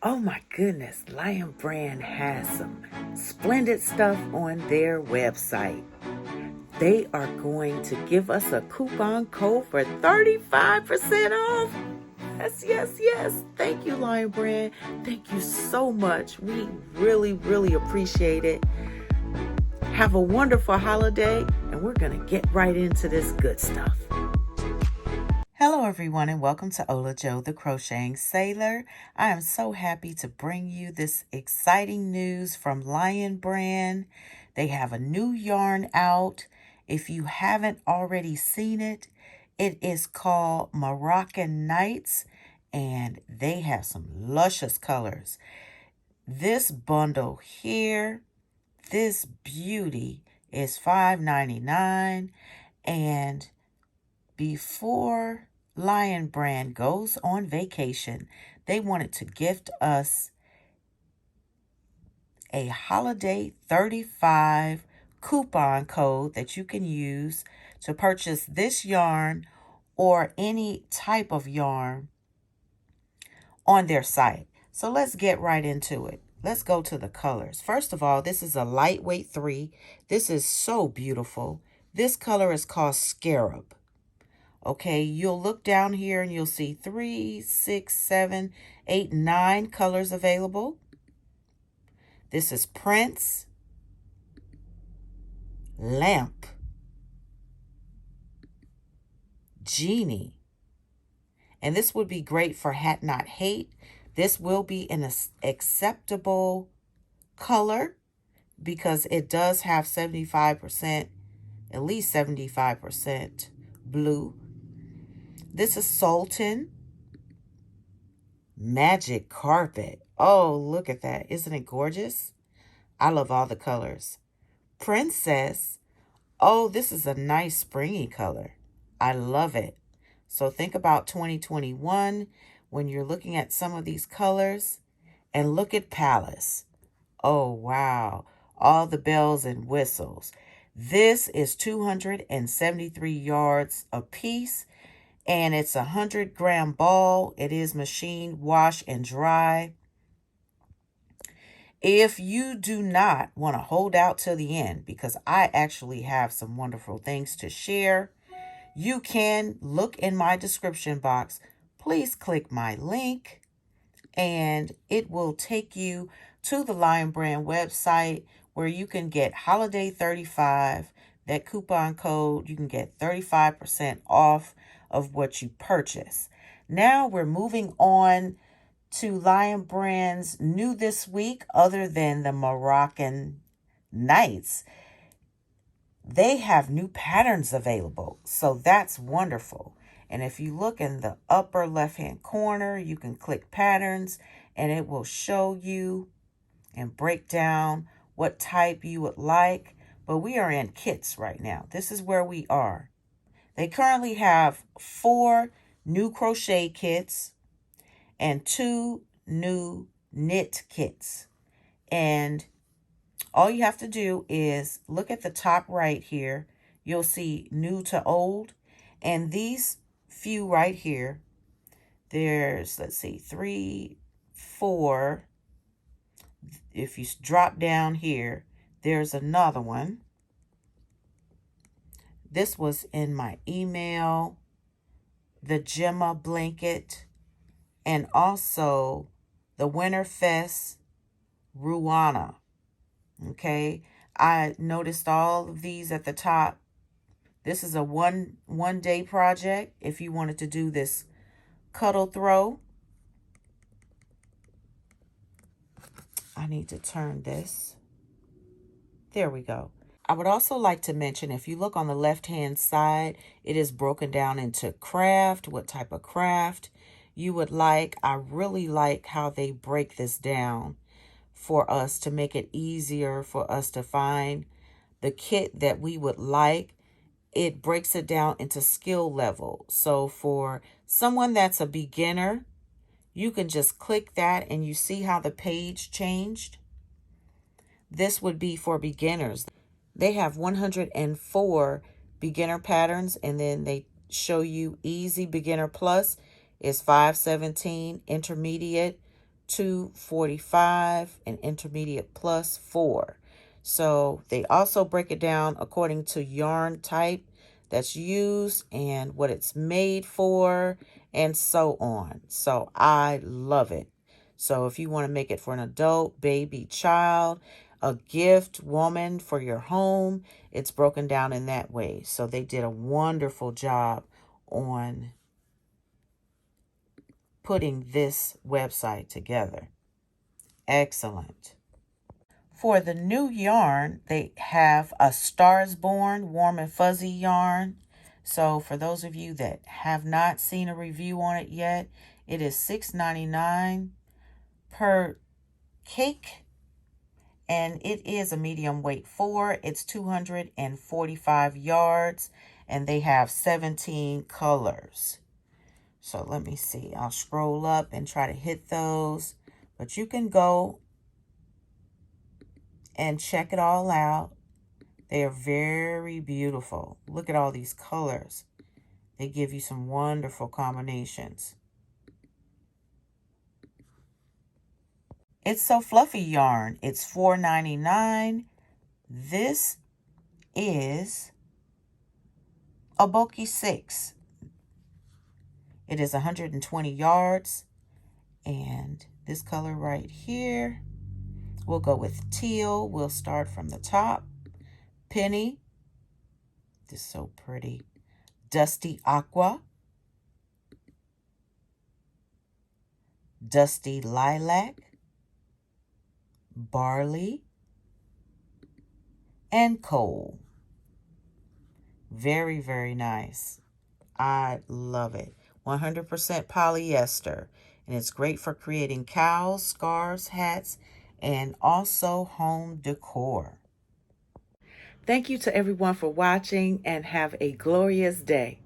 Oh my goodness, Lion Brand has some splendid stuff on their website. They are going to give us a coupon code for 35% off. Yes, yes, yes. Thank you, Lion Brand. Thank you so much. We really, really appreciate it. Have a wonderful holiday, and we're going to get right into this good stuff. Hello, everyone, and welcome to Ola Joe, the Crocheting Sailor. I am so happy to bring you this exciting news from Lion Brand. They have a new yarn out. If you haven't already seen it, it is called Moroccan Nights, and they have some luscious colors. This bundle here, this beauty, is $5.99, and before Lion Brand goes on vacation, they wanted to gift us a holiday 35 coupon code that you can use to purchase this yarn or any type of yarn on their site. So let's get right into it. Let's go to the colors. First of all, this is a lightweight 3. This is so beautiful. This color is called Scarab. Okay, you'll look down here and you'll see 3, 6, 7, 8, 9 colors available. This is Prince, Lamp, Genie. And this would be great for Hat Not Hate. This will be an acceptable color because it does have 75%, at least 75% blue. This is Sultan, Magic Carpet. Oh, look at that. Isn't it gorgeous? I love all the colors. Princess. Oh, this is a nice springy color. I love it. So think about 2021 when you're looking at some of these colors. And look at Palace. Oh, wow. All the bells and whistles. This is 273 yards a piece. And it's a 100-gram ball. It is machine wash and dry. If you do not want to hold out till the end, because I actually have some wonderful things to share, you can look in my description box. Please click my link and it will take you to the Lion Brand website where you can get Holiday 35. That coupon code, you can get 35% off of what you purchase. Now we're moving on to Lion Brand's new this week, other than the Moroccan Nights. They have new patterns available, so that's wonderful. And if you look in the upper left-hand corner, you can click patterns and it will show you and break down what type you would like. But we are in kits right now. This is where we are. They currently have 4 new crochet kits and 2 new knit kits. And all you have to do is look at the top right here. You'll see new to old. And these few right here, there's, let's see, 3, 4. If you drop down here, there's another one. This was in my email, the Gemma blanket, and also the Winterfest Ruana. Okay, I noticed all of these at the top. This is a one day project if you wanted to do this cuddle throw. I need to turn this. There we go. I would also like to mention, if you look on the left-hand side, it is broken down into craft, what type of craft you would like. I really like how they break this down for us to make it easier for us to find the kit that we would like. It breaks it down into skill level. So for someone that's a beginner, you can just click that and you see how the page changed. This would be for beginners. They have 104 beginner patterns, and then they show you easy beginner plus is 517, intermediate 245, and intermediate plus 4. So they also break it down according to yarn type that's used and what it's made for and so on. So I love it. So if you want to make it for an adult, baby, child, a gift, woman for your home, it's broken down in that way. So they did a wonderful job on putting this website together. Excellent. For the new yarn, they have a Stars Born Warm and Fuzzy yarn. So for those of you that have not seen a review on it yet, it is $6.99 per cake, and it is a medium weight 4. It's 245 yards, and they have 17 colors. So let me see. I'll scroll up and try to hit those, but you can go and check it all out. They are very beautiful. Look at all these colors. They give you some wonderful combinations. It's So Fluffy yarn. It's $4.99. This is a bulky 6. It is 120 yards. And this color right here, we'll go with teal. We'll start from the top. Penny. This is so pretty. Dusty Aqua. Dusty Lilac. Barley. And Coal. Very, very nice. I love it. 100% polyester. And it's great for creating cowls, scarves, hats, and also home decor. Thank you to everyone for watching, and have a glorious day.